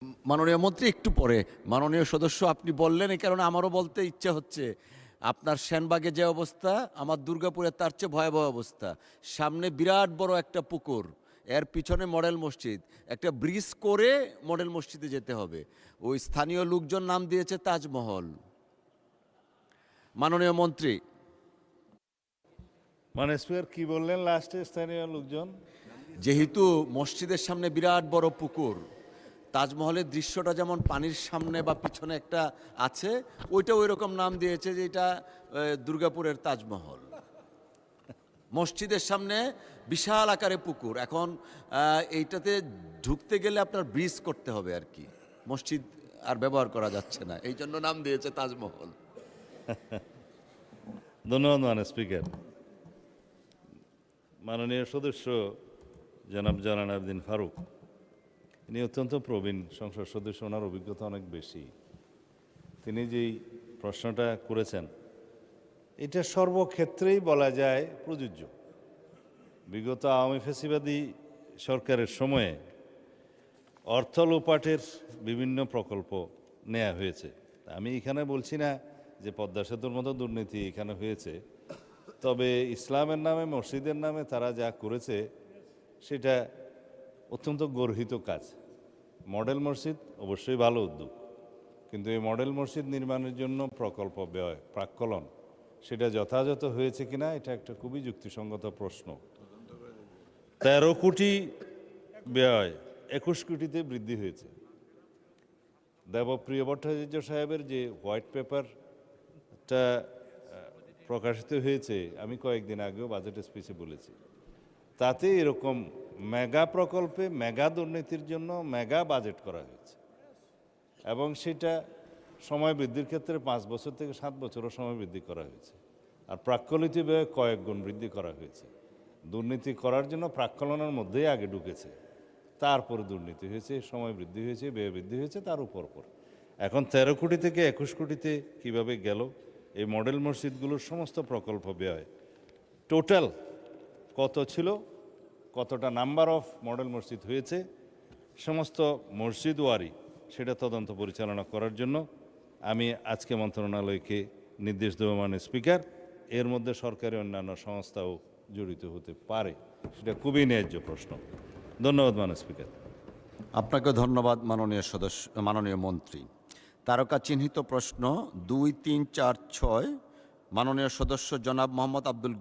মাননীয় মন্ত্রী একটু পরে। মাননীয় সদস্য আপনি বললেন, এই কারণে আমারও বলতে ইচ্ছে হচ্ছে। আপনার সেনবাগে যে অবস্থা, আমার দুর্গাপুরে তার চেয়ে ভয়াবহ অবস্থা। সামনে বিরাট বড় একটা পুকুর, এর পিছনে মডেল মসজিদ। একটা ব্রিজ করে মডেল মসজিদে যেতে হবে। ওই স্থানীয় লোকজন নাম দিয়েছে তাজমহল। মাননীয় মন্ত্রী, মানে স্পিকার কি বললেন লাস্টে? স্থানীয় লোকজন যেহেতু মসজিদের সামনে বিরাট বড় পুকুর, তাজমহলের দৃশ্যটা যেমন পানির সামনে বা পিছনে একটা আছে, ওইটা ওই রকম নাম দিয়েছে যে এটা দুর্গাপুরের তাজমহল। মসজিদের সামনে বিশাল আকারে পুকুর। এখন এইটাতে ঢুকতে গেলে আপনার ব্রিজ করতে হবে আর কি, মসজিদ আর ব্যবহার করা যাচ্ছে না, এই জন্য নাম দিয়েছে তাজমহল। ধন্যবাদ মাননীয় স্পিকার। মাননীয় সদস্য জনাব জালাল আবেদিন ফারুক, ইনি অত্যন্ত প্রবীণ সংসদ সদস্য, ওনার অভিজ্ঞতা অনেক বেশি। তিনি যেই প্রশ্নটা করেছেন এটা সর্বক্ষেত্রেই বলা যায় প্রযোজ্য। বিগত আওয়ামী ফ্যাসিবাদী সরকারের সময়ে অর্থ লোপাটের বিভিন্ন প্রকল্প নেওয়া হয়েছে। আমি এখানে বলছি না যে পদ্মা সেতুর মতো দুর্নীতি এখানে হয়েছে, তবে ইসলামের নামে মসজিদের নামে তারা যা করেছে সেটা অত্যন্ত গর্হিত কাজ। মডেল মসজিদ অবশ্যই ভালো উদ্যোগ, কিন্তু এই মডেল মসজিদ নির্মাণের জন্য প্রকল্প ব্যয় প্রাক্কলন সেটা যথাযথ হয়েছে কিনা এটা একটা খুবই যুক্তিসঙ্গত প্রশ্ন। 13 কোটি ব্যয় 21 কোটিতে বৃদ্ধি হয়েছে। দেবপ্রিয় ভট্টাচার্য সাহেবের যে হোয়াইট পেপারটা প্রকাশিত হয়েছে, আমি কয়েকদিন আগেও বাজেট স্পিচে বলেছি, তাতে এরকম মেগা প্রকল্পে মেগা দুর্নীতির জন্য মেগা বাজেট করা হয়েছে এবং সেটা সময় বৃদ্ধির ক্ষেত্রে 5 বছর থেকে 7 বছরও সময় বৃদ্ধি করা হয়েছে। আর প্রাক্কলিত ব্যয় কয়েক গুণ বৃদ্ধি করা হয়েছে। দুর্নীতি করার জন্য প্রাক্কলনের মধ্যেই আগে ঢুকেছে, তারপরে দুর্নীতি হয়েছে, সময় বৃদ্ধি হয়েছে, ব্যয় বৃদ্ধি হয়েছে, তার উপর এখন 13 কোটি থেকে 21 কোটিতে কিভাবে গেল? এই মডেল মসজিদগুলোর সমস্ত প্রকল্প ব্যয় টোটাল কত ছিল, কতটা নাম্বার অফ মডেল মসজিদ হয়েছে, সমস্ত মসজিদ ওয়ারি সেটা তদন্ত পরিচালনা করার জন্য আমি আজকে মন্ত্রণালয়কে নির্দেশ দেব মাননীয় স্পিকার। এর মধ্যে সরকারি অন্যান্য সংস্থাও জড়িত হতে পারে, সেটা খুবই ন্যায্য প্রশ্ন। ধন্যবাদ মাননীয় স্পিকার। আপনাকে ধন্যবাদ মাননীয় সদস্য, মাননীয় মন্ত্রী। তারকা চিহ্নিত প্রশ্ন 2, 3, 4, 6, মাননীয় সদস্য জনাব মোহাম্মদ আব্দুল